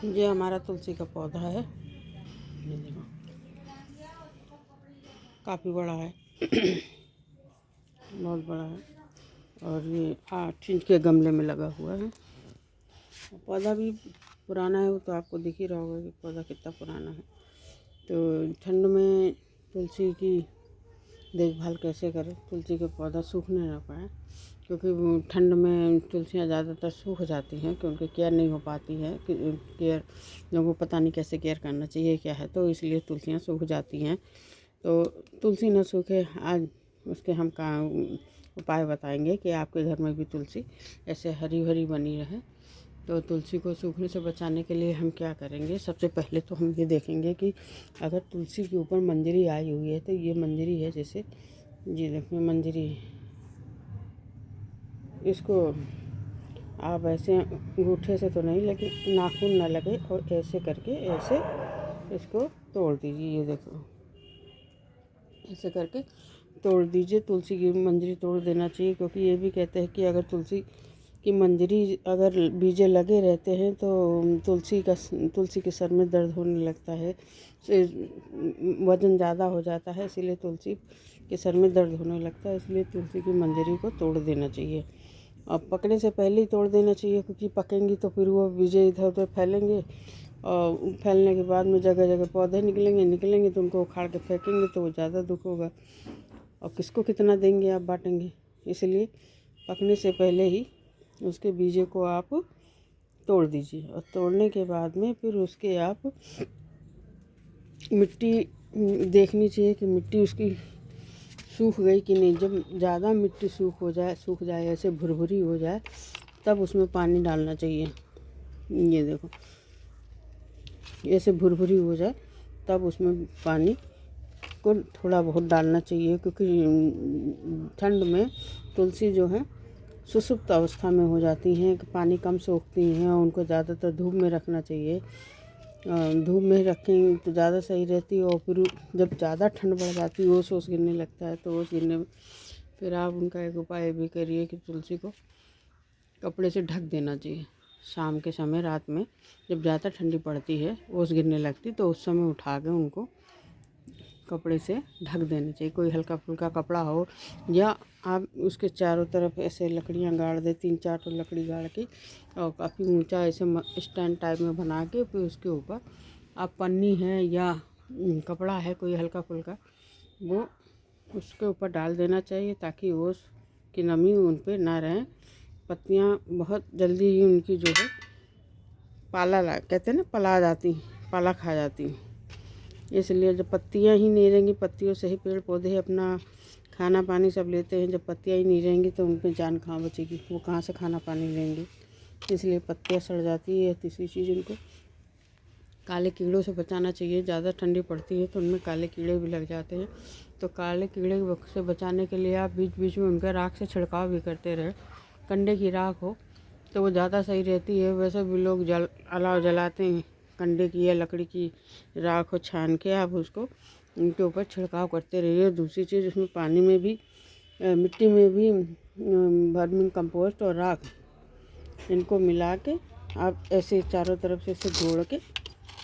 ये हमारा तुलसी का पौधा है। ये देखो काफ़ी बड़ा है। बहुत बड़ा है और ये 8 इंच के गमले में लगा हुआ है। पौधा भी पुराना है, वो तो आपको दिख ही रहा होगा कि पौधा कितना पुराना है। तो ठंड में तुलसी की देखभाल कैसे करें, तुलसी के पौधा सूखने ना पाए, क्योंकि ठंड में तुलसियाँ ज़्यादातर सूख जाती हैं, क्योंकि केयर नहीं हो पाती है। केयर लोगों को पता नहीं कैसे केयर करना चाहिए क्या है, तो इसलिए तुलसियाँ सूख जाती हैं। तो तुलसी न सूखे, आज उसके हम का उपाय बताएंगे कि आपके घर में भी तुलसी ऐसे हरी भरी बनी रहे। तो तुलसी को सूखने से बचाने के लिए हम क्या करेंगे, सबसे पहले तो हम ये देखेंगे कि अगर तुलसी के ऊपर मंजरी आई हुई है, तो ये मंजरी है, जैसे ये देखिए मंजरी, इसको आप ऐसे अंगूठे से तो नहीं, लेकिन नाखून ना लगे और ऐसे करके ऐसे इसको तोड़ दीजिए। ये देखो ऐसे करके तोड़ दीजिए। तुलसी की मंजरी तोड़ देना चाहिए, क्योंकि ये भी कहते हैं कि अगर तुलसी की मंजरी अगर बीजे लगे रहते हैं तो तुलसी के सर में दर्द होने लगता है, वज़न ज़्यादा हो जाता है, इसीलिए तुलसी के सर में दर्द होने लगता है, इसलिए तुलसी की मंजरी को तोड़ देना चाहिए। और पकने से पहले ही तोड़ देना चाहिए, क्योंकि पकेंगी तो फिर वो बीजे इधर उधर फैलेंगे और फैलने के बाद में जगह जगह पौधे निकलेंगे तो उनको उखाड़ के फेंकेंगे तो वो ज़्यादा दुख होगा, और किसको कितना देंगे आप बांटेंगे। इसलिए पकने से पहले ही उसके बीजे को आप तोड़ दीजिए, और तोड़ने के बाद में फिर उसके आप मिट्टी देखनी चाहिए कि मिट्टी उसकी सूख गई कि नहीं। जब ज़्यादा मिट्टी सूख जाए ऐसे भुरभुरी हो जाए, तब उसमें पानी डालना चाहिए। ये देखो ऐसे भुरभुरी हो जाए तब उसमें पानी को थोड़ा बहुत डालना चाहिए, क्योंकि ठंड में तुलसी जो है सुसुप्त अवस्था में हो जाती हैं, पानी कम सोखती हैं, और उनको ज़्यादातर धूप में रखना चाहिए। धूप में रखेंगे तो ज़्यादा सही रहती है। और फिर जब ज़्यादा ठंड बढ़ जाती है, ओस गिरने लगता है, तो ओस गिरने में फिर आप उनका एक उपाय भी करिए कि तुलसी को कपड़े से ढक देना चाहिए। शाम के समय, रात में जब ज़्यादा ठंडी पड़ती है, ओस गिरने लगती, तो उस समय उठा के उनको कपड़े से ढक देना चाहिए। कोई हल्का फुल्का कपड़ा हो, या आप उसके चारों तरफ ऐसे लकड़ियाँ गाड़ दें, 3-4 तो लकड़ी गाड़ के, और काफ़ी ऊंचा ऐसे स्टैंड टाइप में बना के, फिर उसके ऊपर आप पन्नी है या कपड़ा है कोई हल्का फुल्का, वो उसके ऊपर डाल देना चाहिए, ताकि ओस की नमी उन पर ना रहे। पत्तियाँ बहुत जल्दी ही उनकी जो है कहते हैं ना, पाला खा जाती हैं। इसलिए जब पत्तियाँ ही नहीं रहेंगी, पत्तियों से ही पेड़ पौधे अपना खाना पानी सब लेते हैं, जब पत्तियाँ ही नहीं रहेंगी तो उन पर जान कहाँ बचेगी, वो कहाँ से खाना पानी लेंगे। इसलिए पत्तियाँ सड़ जाती है। तीसरी चीज़, उनको काले कीड़ों से बचाना चाहिए। ज़्यादा ठंडी पड़ती है तो उनमें काले कीड़े भी लग जाते हैं, तो काले कीड़े से बचाने के लिए आप बीच बीच में उनका राख से छिड़काव भी करते रहे। कंडे की राख हो तो वो ज़्यादा सही रहती है। वैसे भी लोग अलाव जलाते हैं, कंडे की या लकड़ी की राख को छान के आप उसको उनके ऊपर छिड़काव करते रहिए। दूसरी चीज़, उसमें पानी में भी मिट्टी में भी वर्मी कंपोस्ट और राख, इनको मिला के आप ऐसे चारों तरफ से ऐसे जोड़ के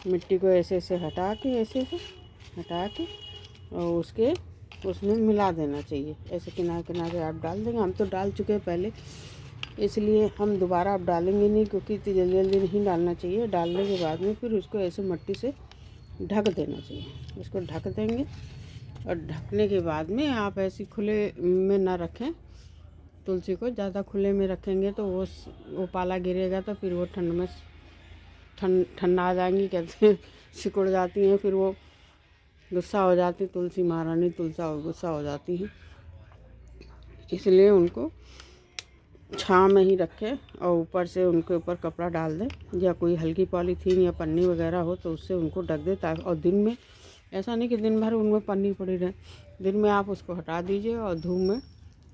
मिट्टी को ऐसे ऐसे हटा के और उसमें मिला देना चाहिए। ऐसे किनारे किनारे आप डाल देंगे। हम तो डाल चुके हैं पहले, इसलिए हम दोबारा अब डालेंगे नहीं, क्योंकि इतनी जल्दी जल्दी नहीं डालना चाहिए। डालने के बाद में फिर उसको ऐसे मिट्टी से ढक देना चाहिए। इसको ढक देंगे, और ढकने के बाद में आप ऐसे खुले में ना रखें। तुलसी को ज़्यादा खुले में रखेंगे तो वो पाला गिरेगा, तो फिर वो ठंड में ठंडा आ जाएंगी, कहते हैं सिकुड़ जाती हैं, फिर वो गुस्सा हो जाती, तुलसी महारानी गुस्सा हो जाती हैं। इसलिए उनको छाँव में ही रखें, और ऊपर से उनके ऊपर कपड़ा डाल दें, या कोई हल्की पॉलीथीन या पन्नी वगैरह हो तो उससे उनको ढक दें। ताकि और दिन में ऐसा नहीं कि दिन भर उनमें पन्नी पड़ी रहे, दिन में आप उसको हटा दीजिए और धूप में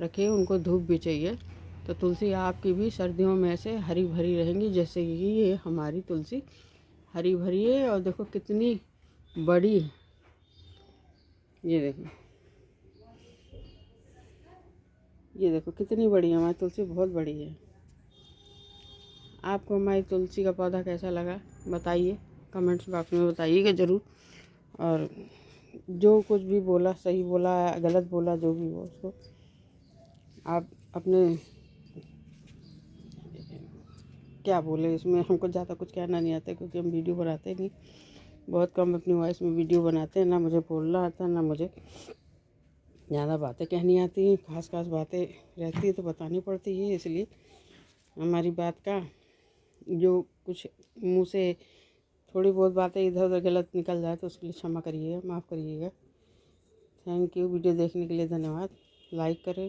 रखिए। उनको धूप भी चाहिए। तो तुलसी आपकी भी सर्दियों में ऐसे हरी भरी रहेंगी, जैसे कि ये हमारी तुलसी हरी भरी है। और देखो कितनी बड़ी, ये देखो कितनी बड़ी है हमारी तुलसी, बहुत बड़ी है। आपको हमारी तुलसी का पौधा कैसा लगा बताइए, कमेंट्स बॉक्स में बताइएगा ज़रूर। और जो कुछ भी बोला, सही बोला गलत बोला, जो भी हो उसको आप अपने क्या बोले, इसमें हमको ज़्यादा कुछ कहना नहीं आता क्योंकि हम वीडियो बनाते नहीं, बहुत कम अपनी वॉइस में वीडियो बनाते हैं। ना मुझे बोलना आता, ना मुझे ज़्यादा बातें कहनी आती हैं। खास बातें रहती है तो बतानी पड़ती है, इसलिए हमारी बात का जो कुछ मुंह से थोड़ी बहुत बातें इधर उधर गलत निकल जाए तो उसके लिए क्षमा करिएगा, माफ़ करिएगा। Thank you. वीडियो देखने के लिए धन्यवाद। लाइक करें,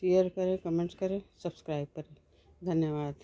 शेयर करें, कमेंट्स करें, सब्सक्राइब करें। धन्यवाद।